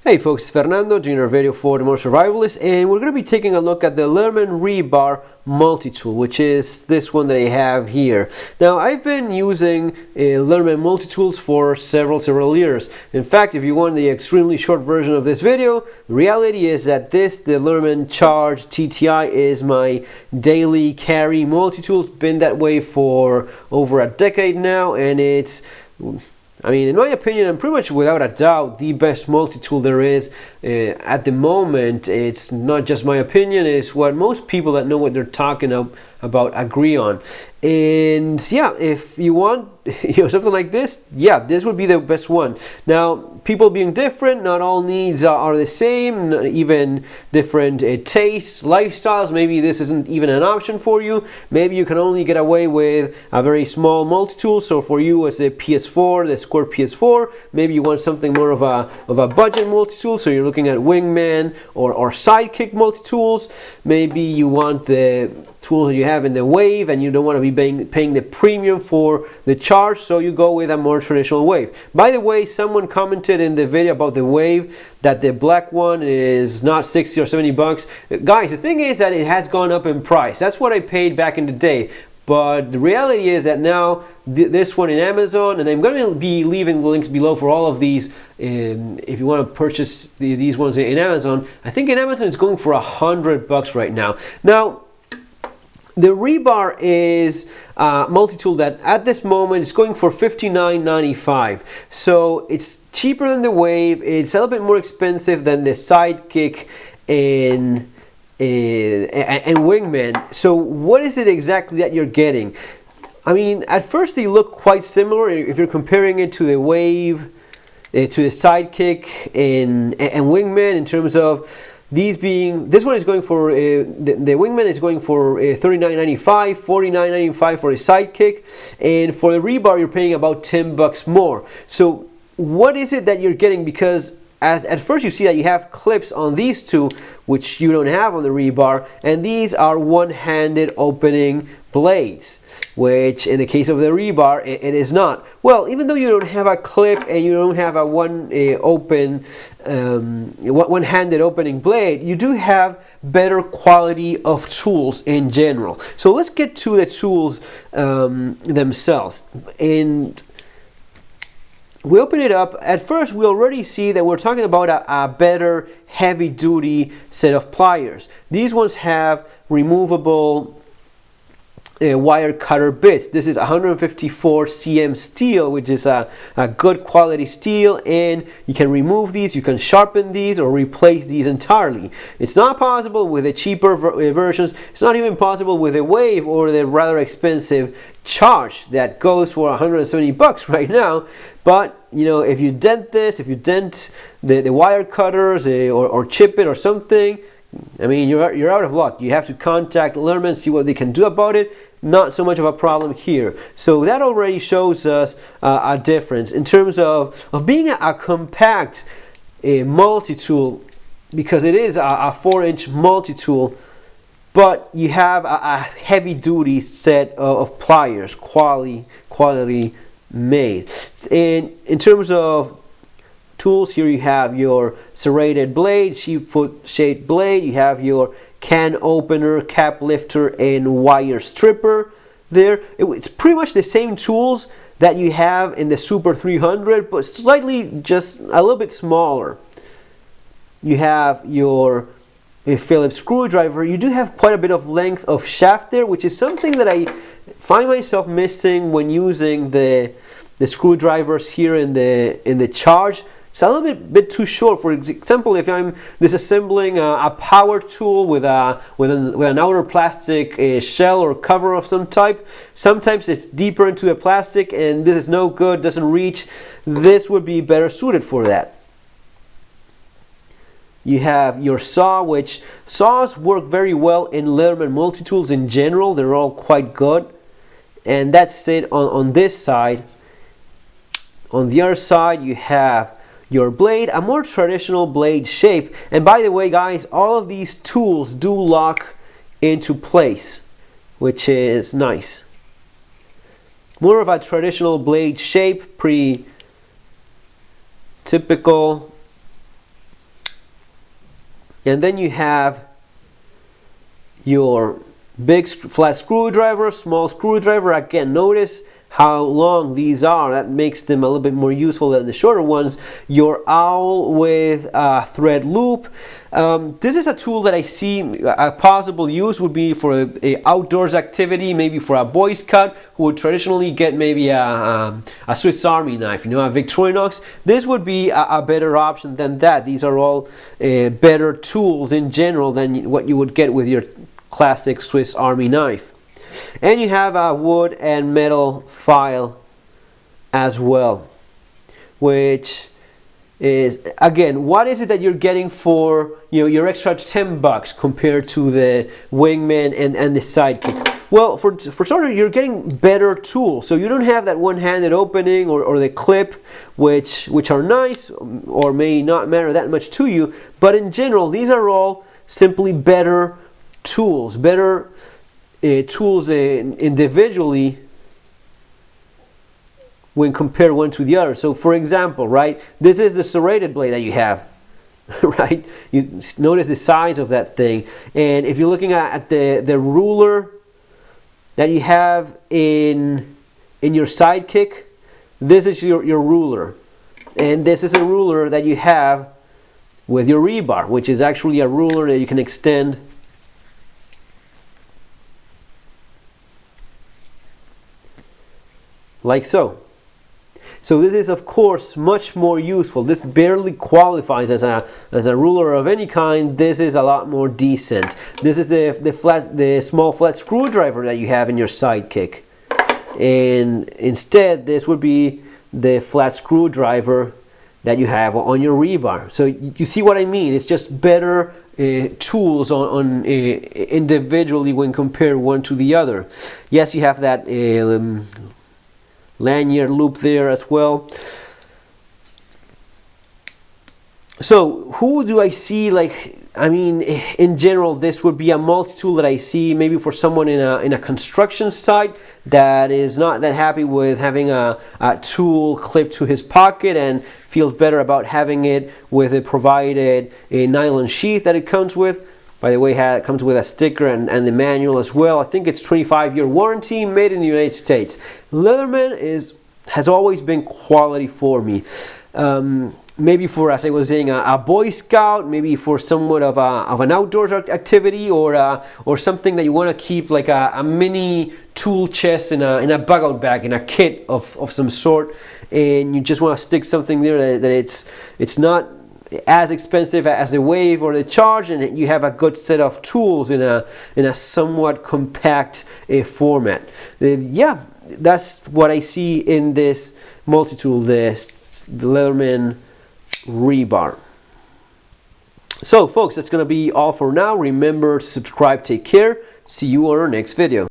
Hey folks, it's Fernando doing our video for the More Survivalist, and we're going to be taking a look at the Leatherman Rebar multi-tool, which is this one that I have here. Now, I've been using Leatherman multi-tools for several years. In fact, if you want the extremely short version of this video, the reality is that the Leatherman Charge TTI is my daily carry multi-tool. It's been that way for over a decade now, and it's, I mean, in my opinion, and pretty much without a doubt, the best multi-tool there is at the moment. It's not just my opinion, it's what most people that know what they're talking about agree on. And yeah, if you want something like this, yeah, this would be the best one. Now, people being different, not all needs are the same, even different tastes, lifestyles. Maybe this isn't even an option for you. Maybe you can only get away with a very small multi-tool. So for you as a PS4, the Squirt PS4, maybe you want something more of a budget multi-tool. So you're looking at Wingman or Sidekick multi-tools. Maybe you want the tools that you have in the Wave and you don't want to be paying the premium for the Charge, so you go with a more traditional Wave. By the way, someone commented in the video about the Wave that the black one is not 60 or 70 bucks. Guys, the thing is that it has gone up in price. That's what I paid back in the day. But the reality is that now this one in Amazon, and I'm going to be leaving the links below for all of these if you want to purchase these ones in Amazon. I think in Amazon it's going for $100 right now. Now, the Rebar is a multi-tool that at this moment is going for $59.95. So it's cheaper than the Wave. It's a little bit more expensive than the Sidekick and Wingman. So what is it exactly that you're getting? I mean, at first they look quite similar if you're comparing it to the Wave, to the Sidekick and Wingman in terms of these being, this one is going for, the Wingman is going for $39.95, $49.95 for a Sidekick, and for the Rebar you're paying about $10 more. So what is it that you're getting? Because at first you see that you have clips on these two, which you don't have on the Rebar, and these are one-handed opening blades, which in the case of the Rebar it is not. Well, even though you don't have a clip and you don't have a one-handed opening blade, you do have better quality of tools in general. So let's get to the tools themselves. And we open it up. At first we already see that we're talking about a better heavy-duty set of pliers. These ones have removable wire cutter bits. This is 154 cm steel, which is a good quality steel, and you can remove these, you can sharpen these or replace these entirely. It's not possible with the cheaper versions. It's not even possible with the Wave or the rather expensive Charge that goes for 170 bucks right now. But you know, if you dent this, if you dent the wire cutters or chip it or something, I mean, you're out of luck. You have to contact Leatherman, see what they can do about it. Not so much of a problem here. So that already shows us a difference in terms of being a compact multi-tool, because it is a 4-inch multi-tool, but you have a heavy-duty set of pliers, quality made. And in terms of tools, here you have your serrated blade, sheep-foot shaped blade, you have your can opener, cap lifter, and wire stripper there. It's pretty much the same tools that you have in the Super 300, but slightly, just a little bit smaller. You have your Phillips screwdriver. You do have quite a bit of length of shaft there, which is something that I find myself missing when using the screwdrivers here in the Charge. It's a little bit too short. For example, if I'm disassembling a power tool with an outer plastic shell or cover of some type, sometimes it's deeper into the plastic and this is no good, doesn't reach. This would be better suited for that. You have your saw, which saws work very well in Leatherman multi-tools in general. They're all quite good. And that's it on this side. On the other side you have your blade, a more traditional blade shape. And by the way, guys, all of these tools do lock into place, which is nice. More of a traditional blade shape, pretty typical And then you have your big flat screwdriver, small screwdriver. Again, notice how long these are. That makes them a little bit more useful than the shorter ones. Your owl with a thread loop. This is a tool that I see a possible use would be for a outdoors activity, maybe for a Boy Scout who would traditionally get maybe a Swiss Army knife, you know, a Victorinox. This would be a better option than that. These are all better tools in general than what you would get with your classic Swiss Army knife. And you have a wood and metal file as well, which is, again, what is it that you're getting for, you know, your extra $10 compared to the Wingman and the Sidekick? Well, for starters, you're getting better tools. So you don't have that one-handed opening or the clip, which are nice or may not matter that much to you. But in general, these are all simply better tools, better tools individually when compared one to the other. So for example, right, this is the serrated blade that you have, right? You notice the size of that thing. And if you're looking at the ruler that you have in your Sidekick, this is your ruler. And this is a ruler that you have with your rebar, which is actually a ruler that you can extend like so. So this is of course much more useful. This barely qualifies as a ruler of any kind. This is a lot more decent. This is the small flat screwdriver that you have in your Sidekick, and instead this would be the flat screwdriver that you have on your rebar. So you see what I mean? It's just better tools on individually when compared one to the other. Yes, you have that lanyard loop there as well. So who do I see, like, I mean, in general, this would be a multi-tool that I see maybe for someone in a construction site that is not that happy with having a tool clipped to his pocket and feels better about having it with a provided nylon sheath that it comes with. By the way, it comes with a sticker and the manual as well. I think it's 25-year warranty, made in the United States. Leatherman has always been quality for me. Maybe for, as I was saying, a Boy Scout, maybe for somewhat of an outdoors activity, or something that you want to keep like a mini tool chest in a bug-out bag, in a kit of some sort, and you just want to stick something there that it's not as expensive as the Wave or the Charge, and you have a good set of tools in a somewhat compact format. Yeah, that's what I see in this multi-tool, the Leatherman Rebar. So folks, that's going to be all for now. Remember to subscribe. Take care. See you on our next video.